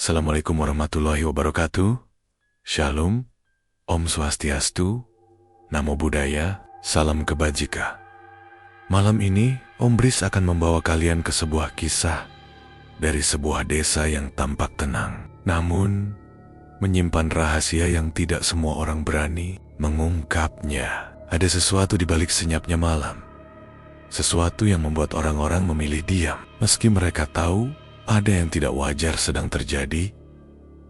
Assalamualaikum warahmatullahi wabarakatuh. Shalom, Om Swastiastu, Namo Buddhaya, Salam Kebajikan. Malam ini, Om Bris akan membawa kalian ke sebuah kisah dari sebuah desa yang tampak tenang, namun menyimpan rahasia yang tidak semua orang berani mengungkapnya. Ada sesuatu di balik senyapnya malam, sesuatu yang membuat orang-orang memilih diam, meski mereka tahu ada yang tidak wajar sedang terjadi.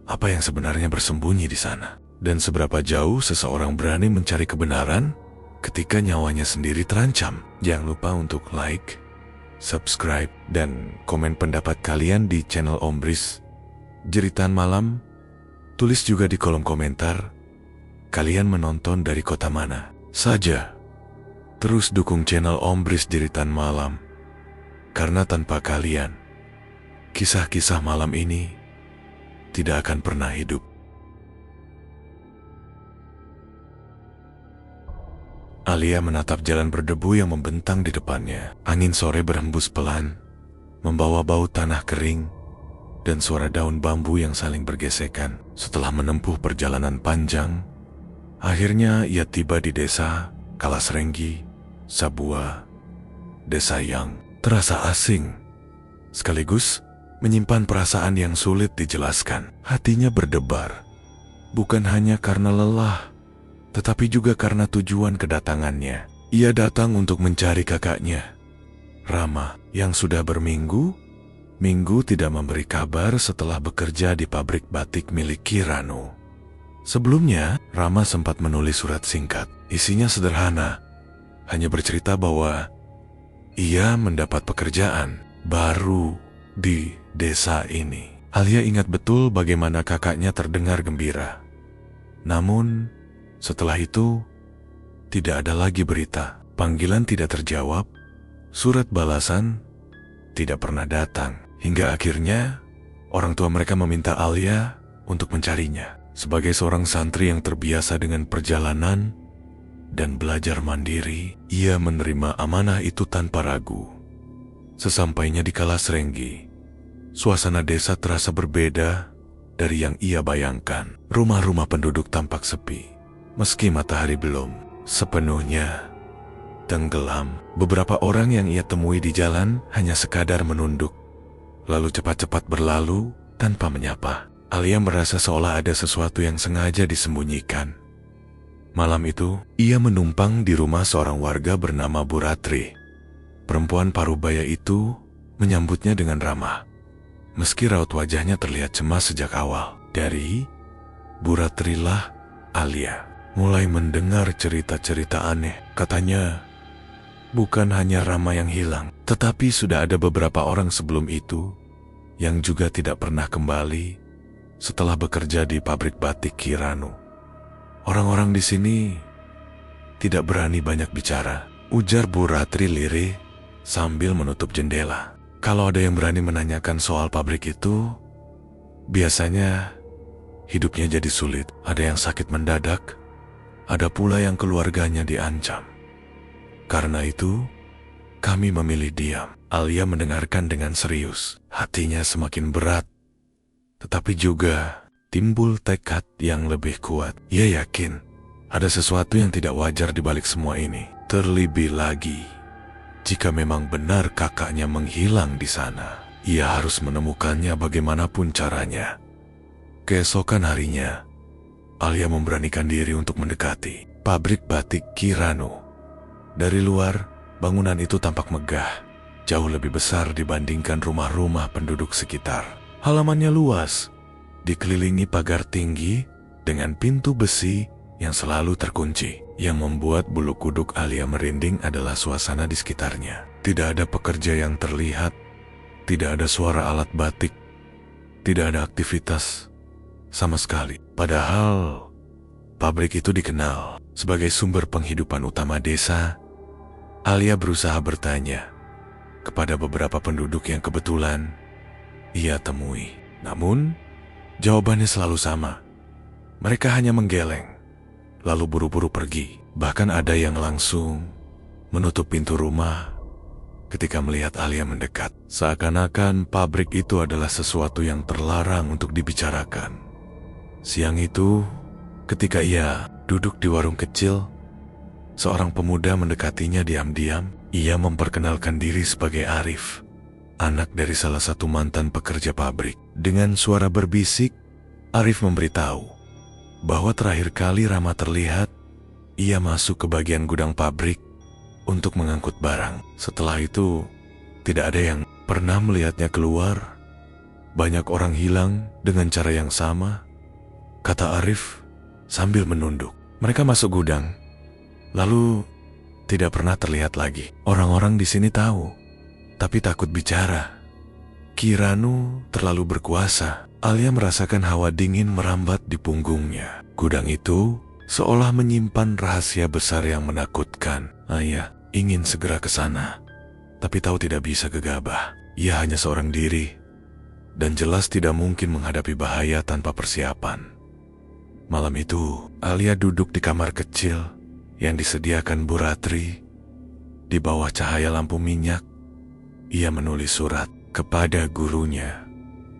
Apa yang sebenarnya bersembunyi di sana? Dan seberapa jauh seseorang berani mencari kebenaran ketika nyawanya sendiri terancam? Jangan lupa untuk like, subscribe, dan komen pendapat kalian di channel Om Bris Jeritan Malam. Tulis juga di kolom komentar, kalian menonton dari kota mana saja. Terus dukung channel Om Bris Jeritan Malam, karena tanpa kalian, kisah-kisah malam ini tidak akan pernah hidup. Alia menatap jalan berdebu yang membentang di depannya. Angin sore berhembus pelan, membawa bau tanah kering dan suara daun bambu yang saling bergesekan. Setelah menempuh perjalanan panjang, akhirnya ia tiba di desa Kalasrenggi, Sabua. Desa yang terasa asing, sekaligus menyimpan perasaan yang sulit dijelaskan. Hatinya berdebar, bukan hanya karena lelah, tetapi juga karena tujuan kedatangannya. Ia datang untuk mencari kakaknya, Rama, yang sudah berminggu tidak memberi kabar setelah bekerja di pabrik batik milik Kiranu. Sebelumnya, Rama sempat menulis surat singkat. Isinya sederhana, hanya bercerita bahwa ia mendapat pekerjaan baru di desa ini. Alia ingat betul bagaimana kakaknya terdengar gembira. Namun, setelah itu, tidak ada lagi berita. Panggilan tidak terjawab, surat balasan tidak pernah datang. Hingga akhirnya, orang tua mereka meminta Alia untuk mencarinya. Sebagai seorang santri yang terbiasa dengan perjalanan dan belajar mandiri, ia menerima amanah itu tanpa ragu. Sesampainya di Kalasrenggi, suasana desa terasa berbeda dari yang ia bayangkan. Rumah-rumah penduduk tampak sepi, meski matahari belum sepenuhnya tenggelam. Beberapa orang yang ia temui di jalan hanya sekadar menunduk, lalu cepat-cepat berlalu tanpa menyapa. Alia merasa seolah ada sesuatu yang sengaja disembunyikan. Malam itu, ia menumpang di rumah seorang warga bernama Bu Ratri. Perempuan parubaya itu menyambutnya dengan ramah, meski raut wajahnya terlihat cemas sejak awal. Dari Bu Ratrilah, Alia mulai mendengar cerita-cerita aneh. Katanya, bukan hanya Rama yang hilang, tetapi sudah ada beberapa orang sebelum itu yang juga tidak pernah kembali setelah bekerja di pabrik batik Kiranu. Orang-orang di sini tidak berani banyak bicara, ujar Bu Ratri lirih sambil menutup jendela. Kalau ada yang berani menanyakan soal pabrik itu, biasanya hidupnya jadi sulit. Ada yang sakit mendadak, ada pula yang keluarganya diancam. Karena itu, kami memilih diam. Alia mendengarkan dengan serius. Hatinya semakin berat, tetapi juga timbul tekad yang lebih kuat. Ia yakin ada sesuatu yang tidak wajar di balik semua ini. Terlebih lagi, jika memang benar kakaknya menghilang di sana, ia harus menemukannya bagaimanapun caranya. Keesokan harinya, Alia memberanikan diri untuk mendekati pabrik batik Kiranu. Dari luar, bangunan itu tampak megah, jauh lebih besar dibandingkan rumah-rumah penduduk sekitar. Halamannya luas, dikelilingi pagar tinggi dengan pintu besi yang selalu terkunci. Yang membuat bulu kuduk Alia merinding adalah suasana di sekitarnya. Tidak ada pekerja yang terlihat, tidak ada suara alat batik, tidak ada aktivitas sama sekali. Padahal pabrik itu dikenal sebagai sumber penghidupan utama desa. Alia berusaha bertanya kepada beberapa penduduk yang kebetulan ia temui. Namun, jawabannya selalu sama. Mereka hanya menggeleng, lalu buru-buru pergi. Bahkan ada yang langsung menutup pintu rumah ketika melihat Alia mendekat. Seakan-akan pabrik itu adalah sesuatu yang terlarang untuk dibicarakan. Siang itu, ketika ia duduk di warung kecil, seorang pemuda mendekatinya diam-diam. Ia memperkenalkan diri sebagai Arif, anak dari salah satu mantan pekerja pabrik. Dengan suara berbisik, Arif memberitahu bahwa terakhir kali Rama terlihat, ia masuk ke bagian gudang pabrik untuk mengangkut barang. Setelah itu, tidak ada yang pernah melihatnya keluar. Banyak orang hilang dengan cara yang sama, kata Arif sambil menunduk. Mereka masuk gudang, lalu tidak pernah terlihat lagi. Orang-orang di sini tahu, tapi takut bicara. Kiranu terlalu berkuasa. Alia merasakan hawa dingin merambat di punggungnya. Gudang itu seolah menyimpan rahasia besar yang menakutkan. Ayah ingin segera ke sana, tapi tahu tidak bisa gegabah. Ia hanya seorang diri, dan jelas tidak mungkin menghadapi bahaya tanpa persiapan. Malam itu, Alia duduk di kamar kecil yang disediakan Bu Ratri. Di bawah cahaya lampu minyak, ia menulis surat kepada gurunya,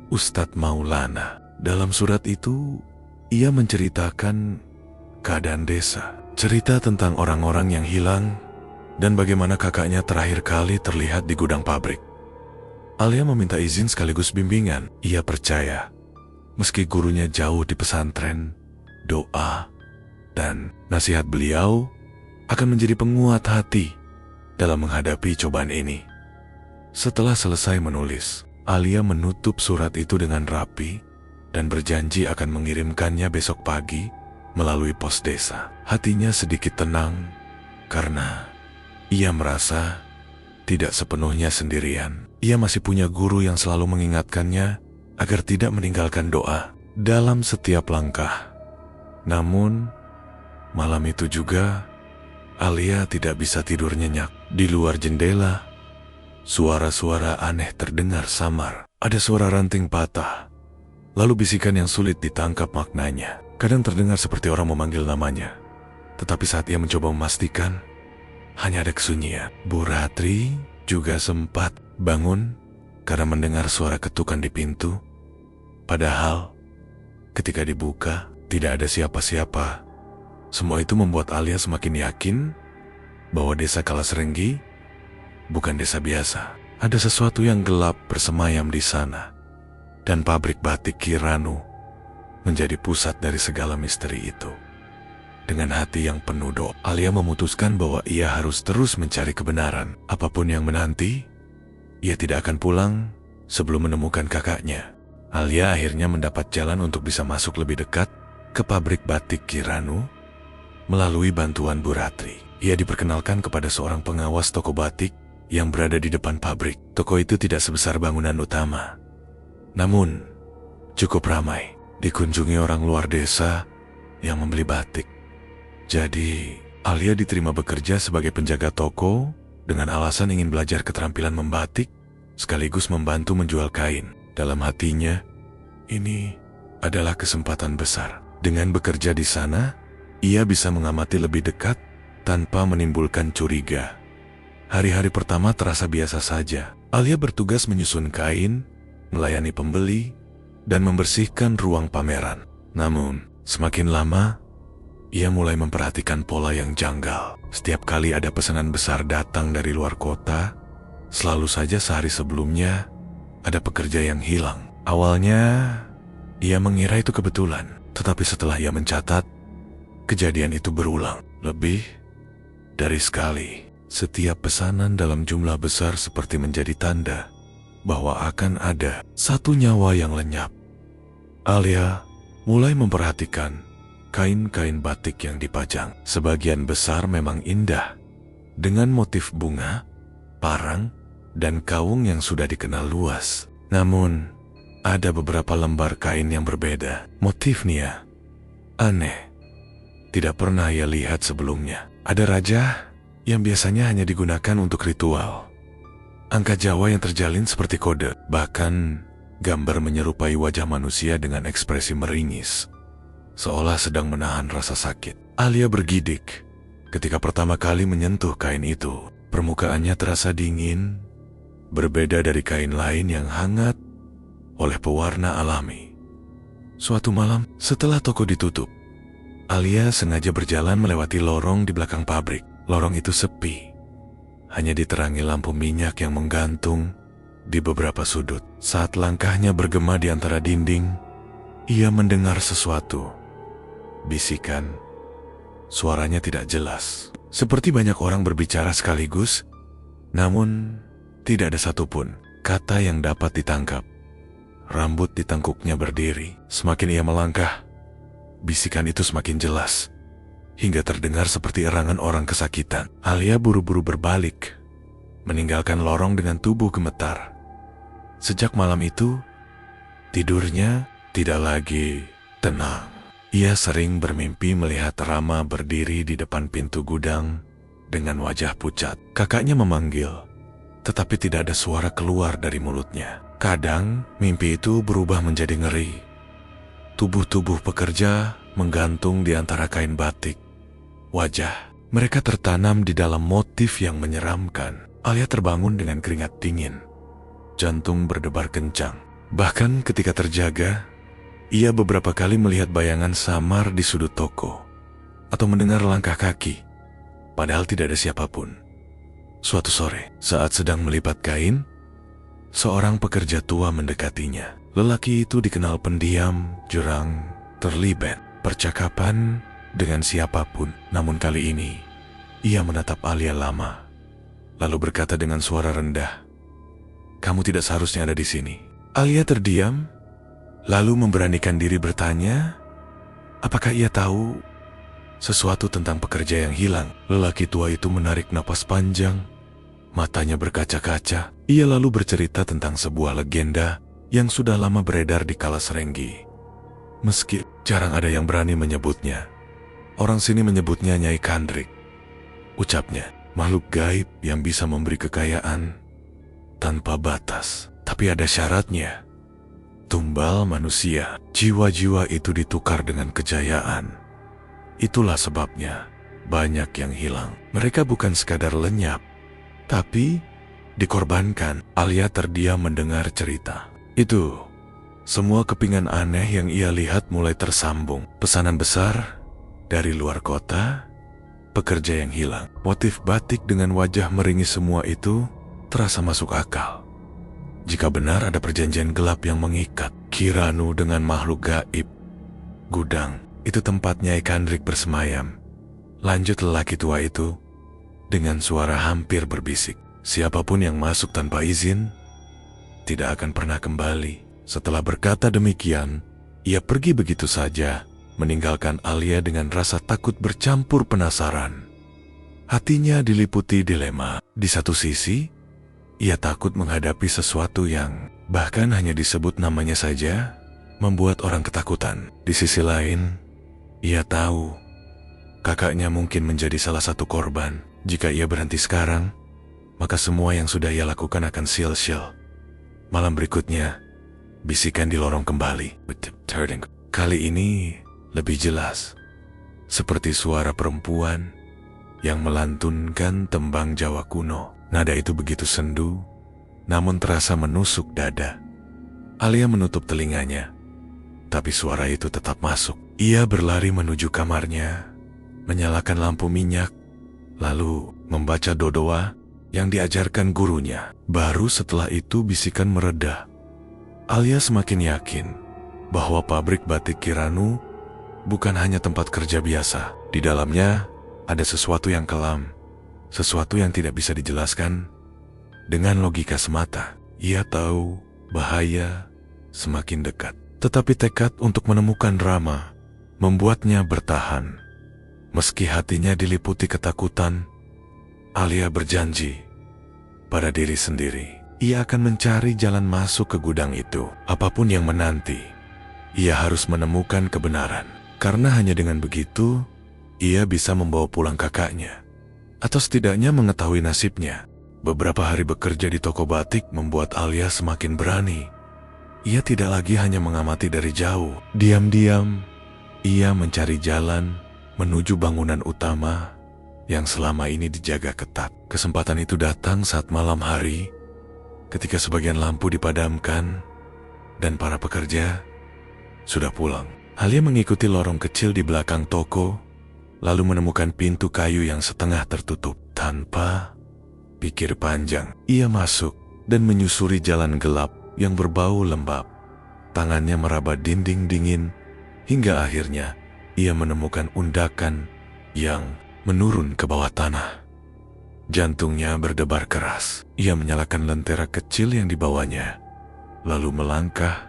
Ustadz Maulana. Dalam surat itu, ia menceritakan keadaan desa, cerita tentang orang-orang yang hilang, dan bagaimana kakaknya terakhir kali terlihat di gudang pabrik. Alia meminta izin sekaligus bimbingan. Ia percaya, meski gurunya jauh di pesantren, doa dan nasihat beliau akan menjadi penguat hati dalam menghadapi cobaan ini. Setelah selesai menulis, Alia menutup surat itu dengan rapi dan berjanji akan mengirimkannya besok pagi melalui pos desa. Hatinya sedikit tenang karena ia merasa tidak sepenuhnya sendirian. Ia masih punya guru yang selalu mengingatkannya agar tidak meninggalkan doa dalam setiap langkah. Namun, malam itu juga Alia tidak bisa tidur nyenyak. Di luar jendela, suara-suara aneh terdengar samar. Ada suara ranting patah, lalu bisikan yang sulit ditangkap maknanya. Kadang terdengar seperti orang memanggil namanya, tetapi saat ia mencoba memastikan, hanya ada kesunyian. Bu Ratri juga sempat bangun karena mendengar suara ketukan di pintu. Padahal, ketika dibuka, tidak ada siapa-siapa. Semua itu membuat Alia semakin yakin bahwa desa Kalasrenggi bukan desa biasa. Ada sesuatu yang gelap bersemayam di sana, dan pabrik batik Kiranu menjadi pusat dari segala misteri itu. Dengan hati yang penuh doa, Alia memutuskan bahwa ia harus terus mencari kebenaran. Apapun yang menanti, ia tidak akan pulang sebelum menemukan kakaknya. Alia akhirnya mendapat jalan untuk bisa masuk lebih dekat ke pabrik batik Kiranu melalui bantuan Bu Ratri. Ia diperkenalkan kepada seorang pengawas toko batik yang berada di depan pabrik. Toko itu tidak sebesar bangunan utama, namun cukup ramai, dikunjungi orang luar desa yang membeli batik. Jadi, Alia diterima bekerja sebagai penjaga toko dengan alasan ingin belajar keterampilan membatik sekaligus membantu menjual kain. Dalam hatinya, ini adalah kesempatan besar. Dengan bekerja di sana, ia bisa mengamati lebih dekat tanpa menimbulkan curiga. Hari-hari pertama terasa biasa saja. Alia bertugas menyusun kain, melayani pembeli, dan membersihkan ruang pameran. Namun, semakin lama, ia mulai memperhatikan pola yang janggal. Setiap kali ada pesanan besar datang dari luar kota, selalu saja sehari sebelumnya ada pekerja yang hilang. Awalnya, ia mengira itu kebetulan. Tetapi setelah ia mencatat, kejadian itu berulang. Lebih dari sekali. Setiap pesanan dalam jumlah besar seperti menjadi tanda bahwa akan ada satu nyawa yang lenyap. Alia mulai memperhatikan kain-kain batik yang dipajang. Sebagian besar memang indah, dengan motif bunga, parang, dan kaung yang sudah dikenal luas. Namun, ada beberapa lembar kain yang berbeda. Motifnya aneh, tidak pernah ia lihat sebelumnya. Ada raja yang biasanya hanya digunakan untuk ritual. Angka Jawa yang terjalin seperti kode. Bahkan, gambar menyerupai wajah manusia dengan ekspresi meringis, seolah sedang menahan rasa sakit. Alia bergidik ketika pertama kali menyentuh kain itu. Permukaannya terasa dingin berbeda dari kain lain yang hangat oleh pewarna alami. Suatu malam, setelah toko ditutup, Alia sengaja berjalan melewati lorong di belakang pabrik. Lorong itu sepi, hanya diterangi lampu minyak yang menggantung di beberapa sudut. Saat langkahnya bergema di antara dinding, ia mendengar sesuatu. Bisikan, suaranya tidak jelas. Seperti banyak orang berbicara sekaligus, namun tidak ada satupun kata yang dapat ditangkap. Rambut di tengkuknya berdiri. Semakin ia melangkah, bisikan itu semakin jelas, hingga terdengar seperti erangan orang kesakitan. Alia buru-buru berbalik, meninggalkan lorong dengan tubuh gemetar. Sejak malam itu, tidurnya tidak lagi tenang. Ia sering bermimpi melihat Rama berdiri di depan pintu gudang dengan wajah pucat. Kakaknya memanggil, tetapi tidak ada suara keluar dari mulutnya. Kadang, mimpi itu berubah menjadi ngeri. Tubuh-tubuh pekerja menggantung di antara kain batik. Wajah mereka tertanam di dalam motif yang menyeramkan. Alia terbangun dengan keringat dingin. Jantung berdebar kencang. Bahkan ketika terjaga, ia beberapa kali melihat bayangan samar di sudut toko, atau mendengar langkah kaki, padahal tidak ada siapapun. Suatu sore, saat sedang melipat kain, seorang pekerja tua mendekatinya. Lelaki itu dikenal pendiam, jurang, terlibat percakapan dengan siapapun. Namun kali ini, ia menatap Alia lama, lalu berkata dengan suara rendah, "Kamu tidak seharusnya ada di sini." Alia terdiam, lalu memberanikan diri bertanya, apakah ia tahu sesuatu tentang pekerja yang hilang. Lelaki tua itu menarik napas panjang, matanya berkaca-kaca. Ia lalu bercerita tentang sebuah legenda yang sudah lama beredar di Kalasrenggi. Meski jarang ada yang berani menyebutnya, orang sini menyebutnya Nyai Kandrik. Ucapnya, makhluk gaib yang bisa memberi kekayaan tanpa batas. Tapi ada syaratnya. Tumbal manusia, jiwa-jiwa itu ditukar dengan kejayaan. Itulah sebabnya banyak yang hilang. Mereka bukan sekadar lenyap, tapi dikorbankan. Alia terdiam mendengar cerita itu. Semua kepingan aneh yang ia lihat mulai tersambung. Pesanan besar dari luar kota, pekerja yang hilang. Motif batik dengan wajah meringis, semua itu terasa masuk akal. Jika benar ada perjanjian gelap yang mengikat Kiranu dengan makhluk gaib. Gudang, itu tempat Nyai Kandrik bersemayam. Lanjut lelaki tua itu dengan suara hampir berbisik. Siapapun yang masuk tanpa izin tidak akan pernah kembali. Setelah berkata demikian, ia pergi begitu saja, meninggalkan Alia dengan rasa takut bercampur penasaran. Hatinya diliputi dilema. Di satu sisi, ia takut menghadapi sesuatu yang bahkan hanya disebut namanya saja membuat orang ketakutan. Di sisi lain, ia tahu kakaknya mungkin menjadi salah satu korban. Jika ia berhenti sekarang, maka semua yang sudah ia lakukan akan sia-sia. Malam berikutnya, bisikan di lorong kembali. Kali ini lebih jelas, seperti suara perempuan yang melantunkan tembang Jawa kuno. Nada itu begitu sendu, namun terasa menusuk dada. Alia menutup telinganya, tapi suara itu tetap masuk. Ia berlari menuju kamarnya, menyalakan lampu minyak, lalu membaca dodoa yang diajarkan gurunya. Baru setelah itu bisikan mereda. Alia semakin yakin bahwa pabrik batik Kiranu bukan hanya tempat kerja biasa. Di dalamnya ada sesuatu yang kelam, sesuatu yang tidak bisa dijelaskan dengan logika semata. Ia tahu bahaya semakin dekat, tetapi tekad untuk menemukan Rama membuatnya bertahan. Meski hatinya diliputi ketakutan, Alia berjanji pada diri sendiri, ia akan mencari jalan masuk ke gudang itu. Apapun yang menanti, ia harus menemukan kebenaran. Karena hanya dengan begitu, ia bisa membawa pulang kakaknya, atau setidaknya mengetahui nasibnya. Beberapa hari bekerja di toko batik membuat Alia semakin berani. Ia tidak lagi hanya mengamati dari jauh. Diam-diam, ia mencari jalan menuju bangunan utama yang selama ini dijaga ketat. Kesempatan itu datang saat malam hari. ketika sebagian lampu dipadamkan dan para pekerja sudah pulang. Alia mengikuti lorong kecil di belakang toko, lalu menemukan pintu kayu yang setengah tertutup. Tanpa pikir panjang, ia masuk dan menyusuri jalan gelap yang berbau lembab. Tangannya meraba dinding dingin, hingga akhirnya ia menemukan undakan yang menurun ke bawah tanah. Jantungnya berdebar keras. Ia menyalakan lentera kecil yang dibawanya, lalu melangkah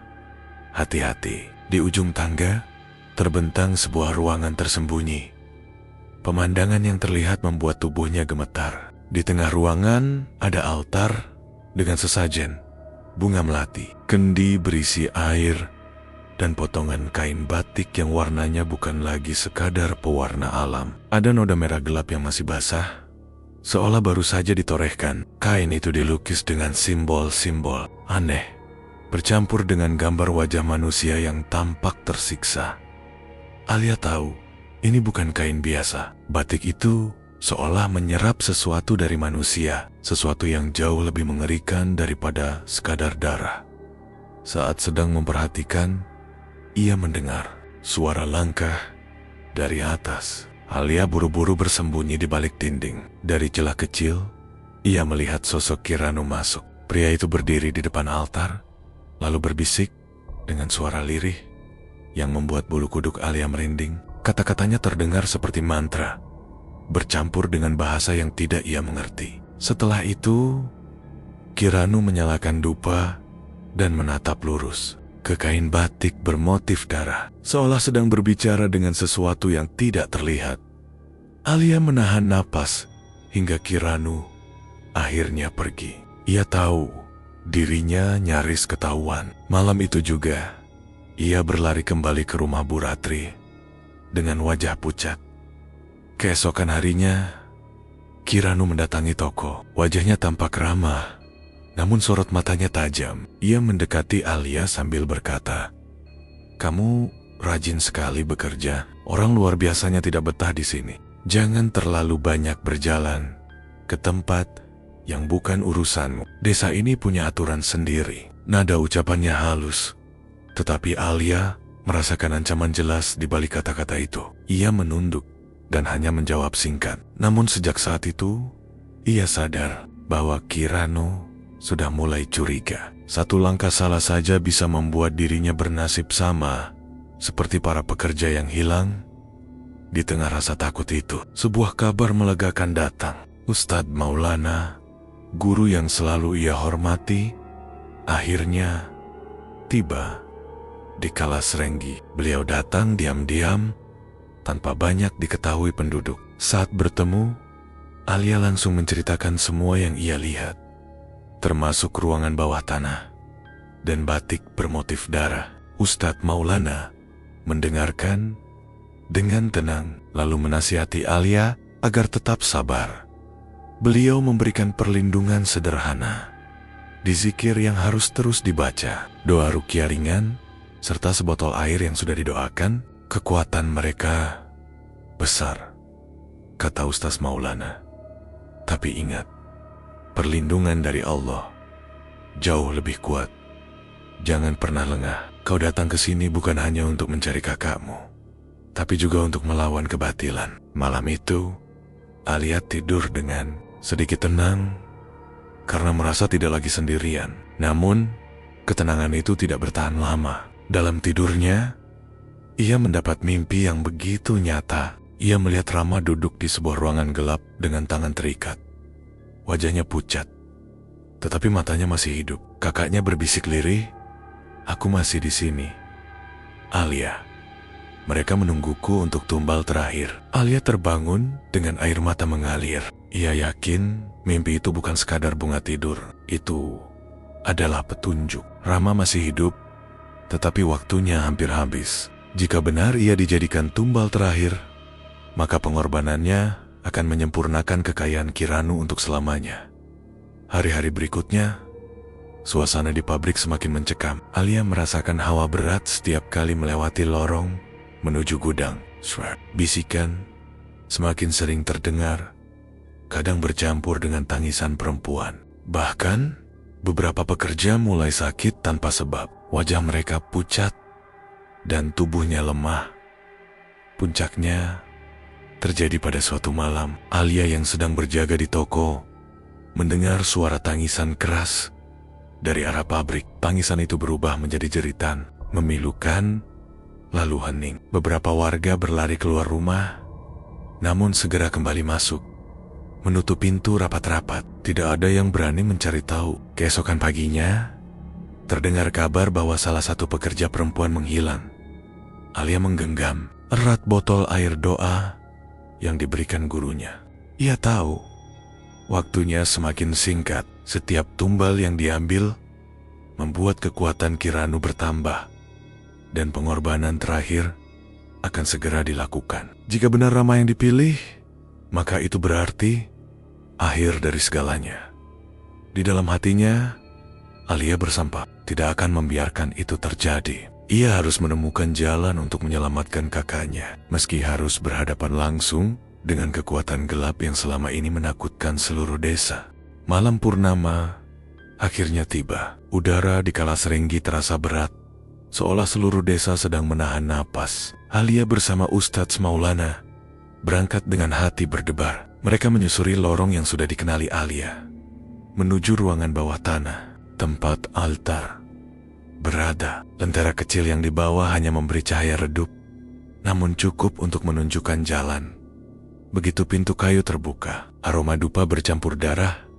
hati-hati. Di ujung tangga terbentang sebuah ruangan tersembunyi. Pemandangan yang terlihat membuat tubuhnya gemetar. Di tengah ruangan ada altar dengan sesajen bunga melati, kendi berisi air, dan potongan kain batik yang warnanya bukan lagi sekadar pewarna alam. Ada noda merah gelap yang masih basah, seolah baru saja ditorehkan. Kain itu dilukis dengan simbol-simbol aneh, bercampur dengan gambar wajah manusia yang tampak tersiksa. Alia tahu ini bukan kain biasa. Batik itu seolah menyerap sesuatu dari manusia, sesuatu yang jauh lebih mengerikan daripada sekadar darah. Saat sedang memperhatikan, ia mendengar suara langkah dari atas. Alia buru-buru bersembunyi di balik dinding. Dari celah kecil, ia melihat sosok Kiranu masuk. Pria itu berdiri di depan altar, lalu berbisik dengan suara lirih yang membuat bulu kuduk Alia merinding. Kata-katanya terdengar seperti mantra, bercampur dengan bahasa yang tidak ia mengerti. Setelah itu, Kiranu menyalakan dupa dan menatap lurus ke kain batik bermotif darah, seolah sedang berbicara dengan sesuatu yang tidak terlihat. Alia menahan napas hingga Kiranu akhirnya pergi. Ia tahu dirinya nyaris ketahuan. Malam itu juga, ia berlari kembali ke rumah Bu Ratri dengan wajah pucat. Keesokan harinya, Kiranu mendatangi toko. Wajahnya tampak ramah, namun sorot matanya tajam. Ia mendekati Alia sambil berkata, "Kamu rajin sekali bekerja. Orang luar biasanya tidak betah di sini. Jangan terlalu banyak berjalan ke tempat yang bukan urusanmu. Desa ini punya aturan sendiri." Nada ucapannya halus, tetapi Alia merasakan ancaman jelas di balik kata-kata itu. Ia menunduk dan hanya menjawab singkat. Namun sejak saat itu, ia sadar bahwa Kiranu sudah mulai curiga. Satu langkah salah saja bisa membuat dirinya bernasib sama seperti para pekerja yang hilang. Di tengah rasa takut itu, sebuah kabar melegakan datang. Ustadz Maulana, guru yang selalu ia hormati, akhirnya tiba di Kalasrenggi. Beliau datang diam-diam tanpa banyak diketahui penduduk. Saat bertemu, Alia langsung menceritakan semua yang ia lihat, termasuk ruangan bawah tanah dan batik bermotif darah. Ustadz Maulana mendengarkan dengan tenang, lalu menasihati Alia agar tetap sabar. Beliau memberikan perlindungan sederhana, dizikir yang harus terus dibaca, doa ruqyah ringan, serta sebotol air yang sudah didoakan. Kekuatan mereka besar, kata Ustaz Maulana. Tapi ingat, perlindungan dari Allah jauh lebih kuat. Jangan pernah lengah. Kau datang ke sini bukan hanya untuk mencari kakakmu, tapi juga untuk melawan kebatilan. Malam itu, Alia tidur dengan sedikit tenang karena merasa tidak lagi sendirian. Namun, ketenangan itu tidak bertahan lama. Dalam tidurnya, ia mendapat mimpi yang begitu nyata. Ia melihat Rama duduk di sebuah ruangan gelap dengan tangan terikat. Wajahnya pucat, tetapi matanya masih hidup. Kakaknya berbisik lirih, "Aku masih di sini, Alia. Mereka menungguku untuk tumbal terakhir." Alia terbangun dengan air mata mengalir. Ia yakin mimpi itu bukan sekadar bunga tidur. Itu adalah petunjuk. Rama masih hidup, tetapi waktunya hampir habis. Jika benar ia dijadikan tumbal terakhir, maka pengorbanannya akan menyempurnakan kekayaan Kiranu untuk selamanya. Hari-hari berikutnya, suasana di pabrik semakin mencekam. Alia merasakan hawa berat setiap kali melewati lorong menuju gudang. Bisikan semakin sering terdengar, kadang bercampur dengan tangisan perempuan. Bahkan, Beberapa pekerja mulai sakit tanpa sebab. Wajah mereka pucat dan tubuhnya lemah. Puncaknya terjadi pada suatu malam. Alia yang sedang berjaga di toko mendengar suara tangisan keras dari arah pabrik. Tangisan itu berubah menjadi jeritan, memilukan, lalu hening. Beberapa warga berlari keluar rumah, namun segera kembali masuk, menutup pintu rapat-rapat. Tidak ada yang berani mencari tahu. Keesokan paginya, terdengar kabar bahwa salah satu pekerja perempuan menghilang. Alia menggenggam erat botol air doa yang diberikan gurunya. Ia tahu waktunya semakin singkat. Setiap tumbal yang diambil membuat kekuatan Kiranu bertambah, dan pengorbanan terakhir akan segera dilakukan. Jika benar Rama yang dipilih, maka itu berarti akhir dari segalanya. Di dalam hatinya, Alia bersumpah tidak akan membiarkan itu terjadi. Ia harus menemukan jalan untuk menyelamatkan kakaknya, meski harus berhadapan langsung dengan kekuatan gelap yang selama ini menakutkan seluruh desa. Malam purnama akhirnya tiba. Udara di Kalaserenggi terasa berat, seolah seluruh desa sedang menahan napas. Alia bersama Ustadz Maulana berangkat dengan hati berdebar. Mereka menyusuri lorong yang sudah dikenali Alia, menuju ruangan bawah tanah, tempat altar berada. Lentera kecil yang dibawa hanya memberi cahaya redup, namun cukup untuk menunjukkan jalan. Begitu pintu kayu terbuka, aroma dupa bercampur darah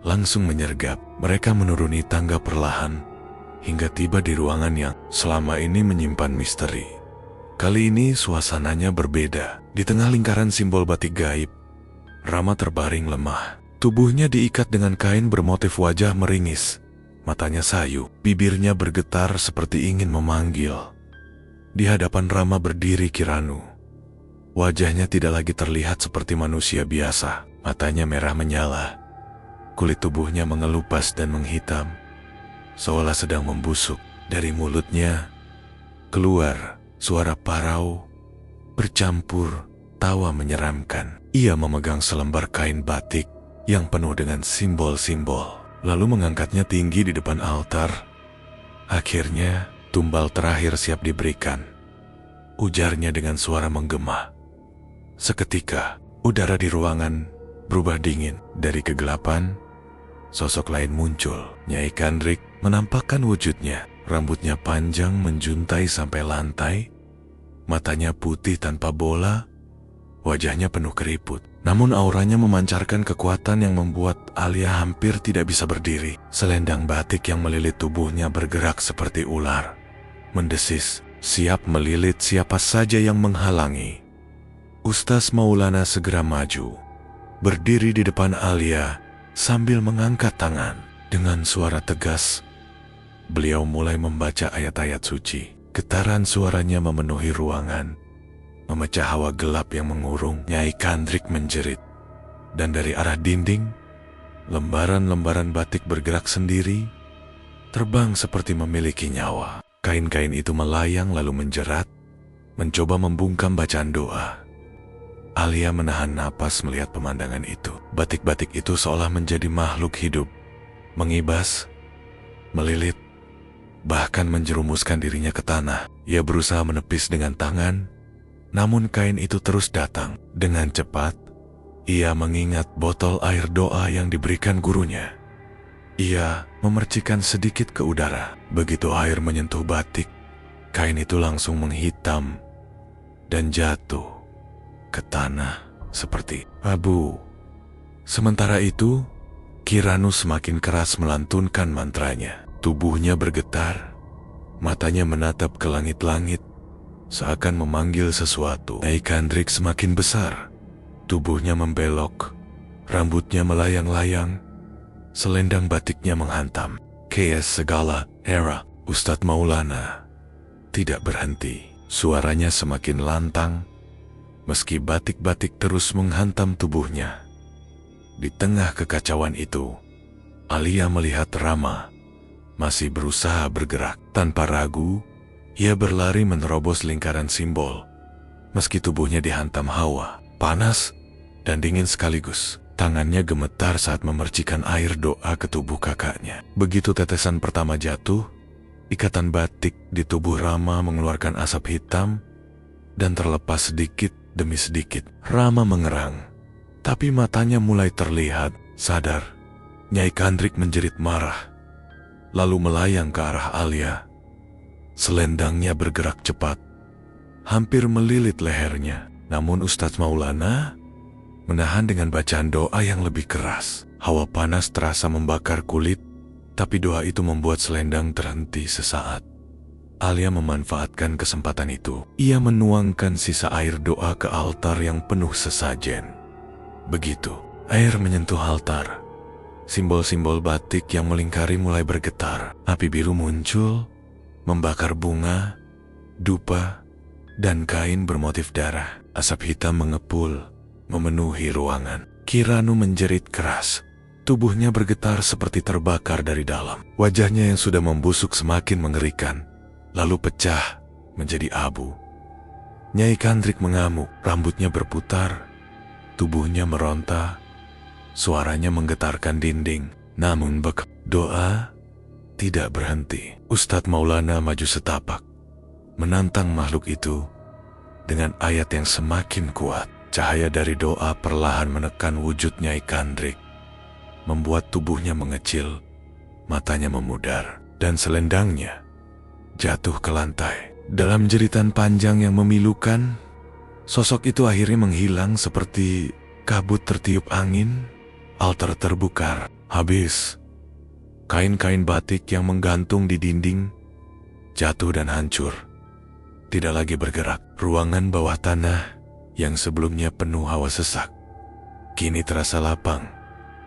langsung menyergap. Mereka menuruni tangga perlahan hingga tiba di ruangan yang selama ini menyimpan misteri. Kali ini suasananya berbeda. Di tengah lingkaran simbol batik gaib, Rama terbaring lemah. Tubuhnya diikat dengan kain bermotif wajah meringis. Matanya sayu, bibirnya bergetar seperti ingin memanggil. Di hadapan Rama berdiri Kiranu. Wajahnya tidak lagi terlihat seperti manusia biasa. Matanya merah menyala. Kulit tubuhnya mengelupas dan menghitam, seolah sedang membusuk. Dari mulutnya keluar suara parau bercampur tawa menyeramkan. Ia memegang selembar kain batik yang penuh dengan simbol-simbol, lalu mengangkatnya tinggi di depan altar. Akhirnya tumbal terakhir siap diberikan. Ujarnya dengan suara menggema. Seketika udara di ruangan berubah dingin. Dari kegelapan, sosok lain muncul. Nyai Kandrik menampakkan wujudnya. Rambutnya panjang menjuntai sampai lantai. Matanya putih tanpa bola. Wajahnya penuh keriput. Namun auranya memancarkan kekuatan yang membuat Alia hampir tidak bisa berdiri. Selendang batik yang melilit tubuhnya bergerak seperti ular, mendesis, siap melilit siapa saja yang menghalangi. Ustaz Maulana segera maju, berdiri di depan Alia sambil mengangkat tangan. Dengan suara tegas, beliau mulai membaca ayat-ayat suci. Getaran suaranya memenuhi ruangan, memecah hawa gelap yang mengurung. Nyai Kandrik menjerit, dan dari arah dinding, lembaran-lembaran batik bergerak sendiri, terbang seperti memiliki nyawa. Kain-kain itu melayang lalu menjerat, mencoba membungkam bacaan doa. Alia menahan napas melihat pemandangan itu. Batik-batik itu seolah menjadi makhluk hidup, mengibas, melilit, bahkan menjerumuskan dirinya ke tanah. Ia berusaha menepis dengan tangan, namun kain itu terus datang. Dengan cepat, ia mengingat botol air doa yang diberikan gurunya. Ia memercikan sedikit ke udara. Begitu air menyentuh batik, kain itu langsung menghitam dan jatuh ke tanah seperti abu. Sementara itu, Kiranu semakin keras melantunkan mantranya. Tubuhnya bergetar, matanya menatap ke langit-langit, seakan memanggil sesuatu. Nyai Kandrik semakin besar, tubuhnya membelok, rambutnya melayang-layang, selendang batiknya menghantam. Chaos segala era. Ustadz Maulana tidak berhenti. Suaranya semakin lantang, meski batik-batik terus menghantam tubuhnya. Di tengah kekacauan itu, Alia melihat Rama masih berusaha bergerak. Tanpa ragu, ia berlari menerobos lingkaran simbol. Meski tubuhnya dihantam hawa, panas dan dingin sekaligus, Tangannya gemetar saat memercikan air doa ke tubuh kakaknya. Begitu tetesan pertama jatuh, ikatan batik di tubuh Rama mengeluarkan asap hitam dan terlepas sedikit demi sedikit. Rama mengerang, tapi matanya mulai terlihat sadar. Nyai Kandrik menjerit marah, lalu melayang ke arah Alia. Selendangnya bergerak cepat, hampir melilit lehernya. Namun Ustadz Maulana menahan dengan bacaan doa yang lebih keras. Hawa panas terasa membakar kulit, tapi doa itu membuat selendang terhenti sesaat. Alia memanfaatkan kesempatan itu. Ia menuangkan sisa air doa ke altar yang penuh sesajen. Begitu air menyentuh altar, simbol-simbol batik yang melingkari mulai bergetar. Api biru muncul, membakar bunga, dupa, dan kain bermotif darah. Asap hitam mengepul, memenuhi ruangan. Kiranu menjerit keras. Tubuhnya bergetar seperti terbakar dari dalam. Wajahnya yang sudah membusuk semakin mengerikan, lalu pecah menjadi abu. Nyai Kandrik mengamuk, rambutnya berputar, tubuhnya meronta, suaranya menggetarkan dinding. Namun doa tidak berhenti. Ustadz Maulana maju setapak, menantang makhluk itu dengan ayat yang semakin kuat. Cahaya dari doa perlahan menekan wujud Nyai Kandrik, membuat tubuhnya mengecil, matanya memudar, dan selendangnya jatuh ke lantai. Dalam jeritan panjang yang memilukan, sosok itu akhirnya menghilang seperti kabut tertiup angin. Altar terbukar, habis. Kain-kain batik yang menggantung di dinding jatuh dan hancur, tidak lagi bergerak. Ruangan bawah tanah yang sebelumnya penuh hawa sesak kini terasa lapang,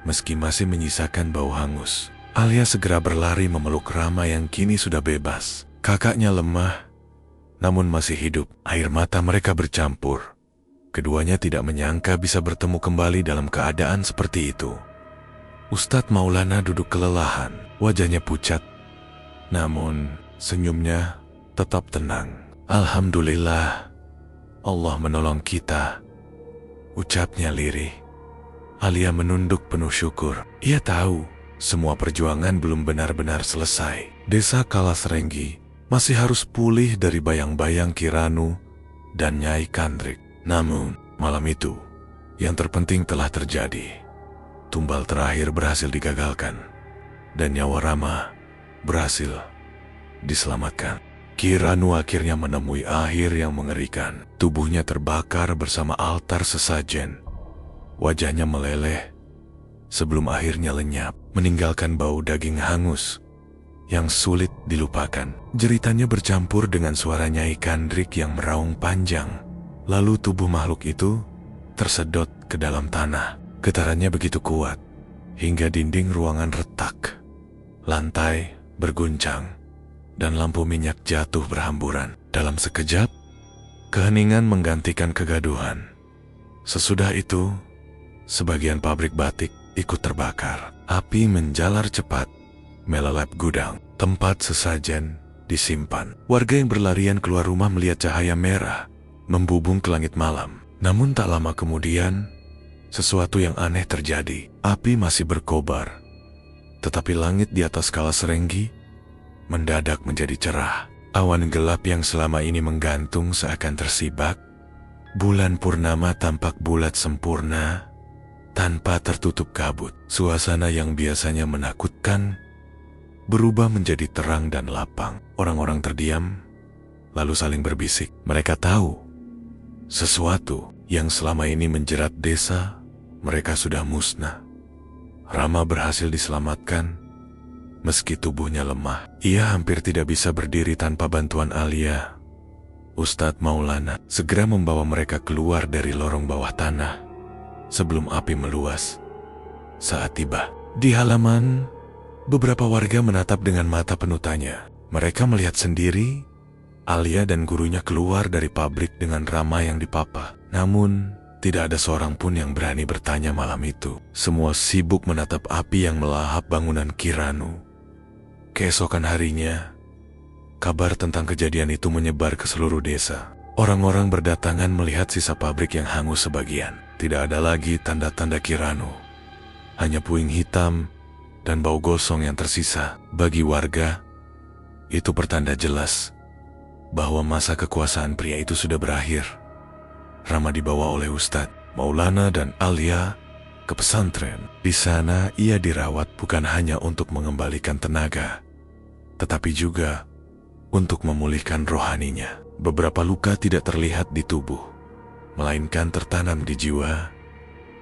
meski masih menyisakan bau hangus. Alia segera berlari memeluk Rama yang kini sudah bebas. Kakaknya lemah, namun masih hidup. Air mata mereka bercampur. Keduanya tidak menyangka bisa bertemu kembali dalam keadaan seperti itu. Ustadz Maulana duduk kelelahan, wajahnya pucat, namun senyumnya tetap tenang. Alhamdulillah, Allah menolong kita, ucapnya lirih. Alia menunduk penuh syukur. Ia tahu semua perjuangan belum benar-benar selesai. Desa Kalasrenggi masih harus pulih dari bayang-bayang Kiranu dan Nyai Kandrik. Namun, malam itu, yang terpenting telah terjadi. Tumbal terakhir berhasil digagalkan, dan nyawa Rama berhasil diselamatkan. Kiranu akhirnya menemui akhir yang mengerikan. Tubuhnya terbakar bersama altar sesajen. Wajahnya meleleh sebelum akhirnya lenyap, meninggalkan bau daging hangus yang sulit dilupakan. Jeritannya bercampur dengan suara Nyai Kandrik yang meraung panjang. Lalu tubuh makhluk itu tersedot ke dalam tanah. Getarannya begitu kuat hingga dinding ruangan retak, lantai berguncang, dan lampu minyak jatuh berhamburan. Dalam sekejap, keheningan menggantikan kegaduhan. Sesudah itu, sebagian pabrik batik ikut terbakar. Api menjalar cepat, melalap gudang, tempat sesajen disimpan. Warga yang berlarian keluar rumah melihat cahaya merah membubung ke langit malam. Namun tak lama kemudian, sesuatu yang aneh terjadi. Api masih berkobar, tetapi langit di atas Kalasrenggi mendadak menjadi cerah. Awan gelap yang selama ini menggantung seakan tersibak. Bulan purnama tampak bulat sempurna, tanpa tertutup kabut. Suasana yang biasanya menakutkan berubah menjadi terang dan lapang. Orang-orang terdiam, lalu saling berbisik. Mereka tahu sesuatu yang selama ini menjerat desa mereka sudah musnah. Rama berhasil diselamatkan. Meski tubuhnya lemah, ia hampir tidak bisa berdiri tanpa bantuan Alia. Ustadz Maulana segera membawa mereka keluar dari lorong bawah tanah sebelum api meluas. Saat tiba di halaman, beberapa warga menatap dengan mata penuh tanya. Mereka melihat sendiri Alia dan gurunya keluar dari pabrik dengan Rama yang dipapa. Namun, tidak ada seorang pun yang berani bertanya malam itu. Semua sibuk menatap api yang melahap bangunan Kiranu. Keesokan harinya, kabar tentang kejadian itu menyebar ke seluruh desa. Orang-orang berdatangan melihat sisa pabrik yang hangus sebagian. Tidak ada lagi tanda-tanda Kiranu. Hanya puing hitam dan bau gosong yang tersisa. Bagi warga, itu pertanda jelas bahwa masa kekuasaan pria itu sudah berakhir. Rama dibawa oleh Ustadz Maulana dan Alia ke pesantren. Di sana ia dirawat bukan hanya untuk mengembalikan tenaga, tetapi juga untuk memulihkan rohaninya. Beberapa luka tidak terlihat di tubuh, melainkan tertanam di jiwa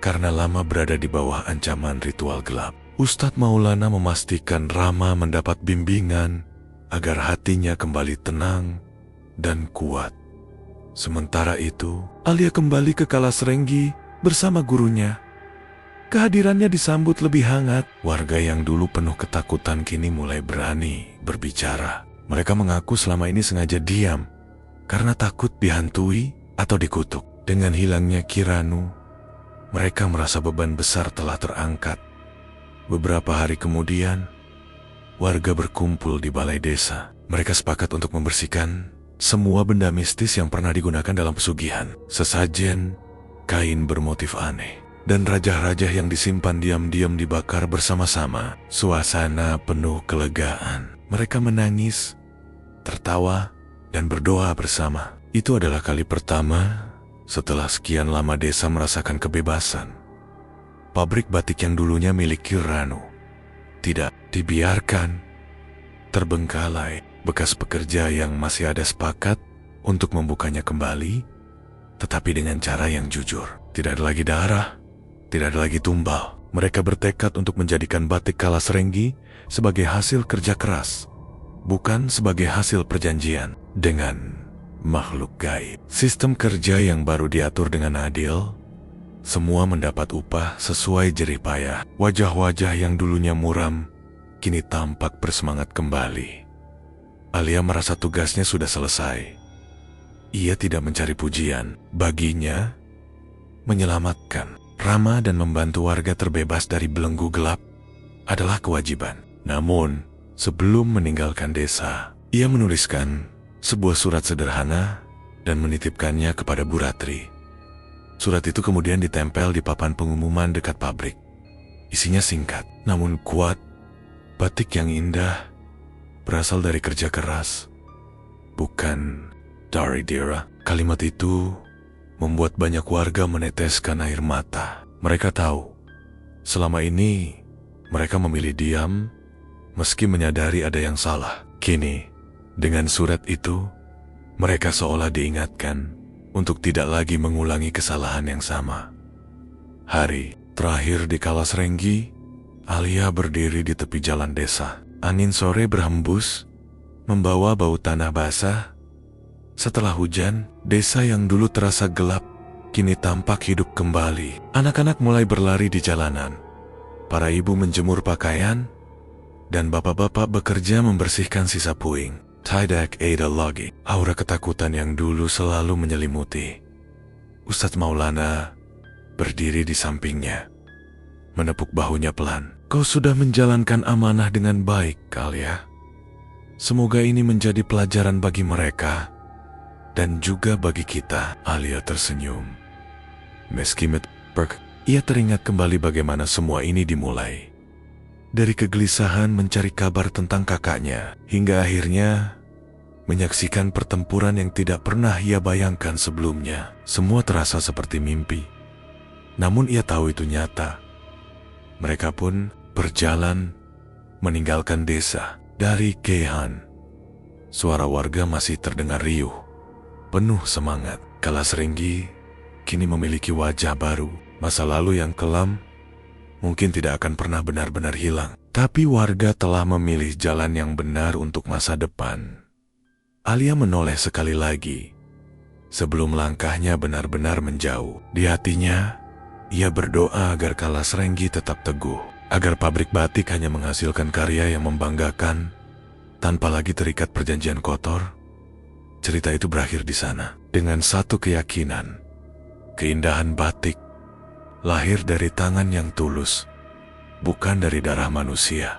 karena lama berada di bawah ancaman ritual gelap. Ustadz Maulana memastikan Rama mendapat bimbingan agar hatinya kembali tenang dan kuat. Sementara itu, Alia kembali ke Kalasrenggi bersama gurunya. Kehadirannya disambut lebih hangat. Warga yang dulu penuh ketakutan kini mulai berani berbicara. Mereka mengaku selama ini sengaja diam karena takut dihantui atau dikutuk. Dengan hilangnya Kiranu, mereka merasa beban besar telah terangkat. Beberapa hari kemudian, warga berkumpul di balai desa. Mereka sepakat untuk membersihkan semua benda mistis yang pernah digunakan dalam pesugihan. Sesajen, kain bermotif aneh, dan rajah-rajah yang disimpan diam-diam dibakar bersama-sama. Suasana penuh kelegaan. Mereka menangis, tertawa, dan berdoa bersama. Itu adalah kali pertama setelah sekian lama desa merasakan kebebasan. Pabrik batik yang dulunya milik Kiranu tidak dibiarkan terbengkalai. Bekas pekerja yang masih ada sepakat untuk membukanya kembali, tetapi dengan cara yang jujur. Tidak ada lagi darah, tidak ada lagi tumbal. Mereka bertekad untuk menjadikan batik Kalasrenggi sebagai hasil kerja keras, bukan sebagai hasil perjanjian dengan makhluk gaib. Sistem kerja yang baru diatur dengan adil, semua mendapat upah sesuai jerih payah. Wajah-wajah yang dulunya muram kini tampak bersemangat kembali. Alia merasa tugasnya sudah selesai. Ia tidak mencari pujian. Baginya, menyelamatkan Rama dan membantu warga terbebas dari belenggu gelap adalah kewajiban. Namun, sebelum meninggalkan desa, ia menuliskan sebuah surat sederhana dan menitipkannya kepada Bu Ratri. Surat itu kemudian ditempel di papan pengumuman dekat pabrik. Isinya singkat, namun kuat. Batik yang indah berasal dari kerja keras, bukan dari dira. Kalimat itu membuat banyak warga meneteskan air mata. Mereka tahu, selama ini mereka memilih diam meski menyadari ada yang salah. Kini, dengan surat itu, mereka seolah diingatkan untuk tidak lagi mengulangi kesalahan yang sama. Hari terakhir di Kalasrenggi, Alia berdiri di tepi jalan desa. Angin sore berhembus, membawa bau tanah basah. Setelah hujan, desa yang dulu terasa gelap, kini tampak hidup kembali. Anak-anak mulai berlari di jalanan. Para ibu menjemur pakaian, dan bapak-bapak bekerja membersihkan sisa puing. Tidak ada lagi aura ketakutan yang dulu selalu menyelimuti. Ustadz Maulana berdiri di sampingnya, menepuk bahunya pelan. Kau sudah menjalankan amanah dengan baik, Alia. Semoga ini menjadi pelajaran bagi mereka dan juga bagi kita. Alia tersenyum. Meski ia teringat kembali bagaimana semua ini dimulai. Dari kegelisahan mencari kabar tentang kakaknya, hingga akhirnya menyaksikan pertempuran yang tidak pernah ia bayangkan sebelumnya. Semua terasa seperti mimpi. Namun ia tahu itu nyata. Mereka pun berjalan meninggalkan desa. Dari Kehan, suara warga masih terdengar riuh, penuh semangat. Kalasrenggi kini memiliki wajah baru. Masa lalu yang kelam mungkin tidak akan pernah benar-benar hilang, tapi warga telah memilih jalan yang benar untuk masa depan. Alia menoleh sekali lagi sebelum langkahnya benar-benar menjauh. Di hatinya, ia berdoa agar Kalasrenggi tetap teguh, agar pabrik batik hanya menghasilkan karya yang membanggakan tanpa lagi terikat perjanjian kotor. Cerita itu berakhir di sana dengan satu keyakinan: keindahan batik lahir dari tangan yang tulus, bukan dari darah manusia.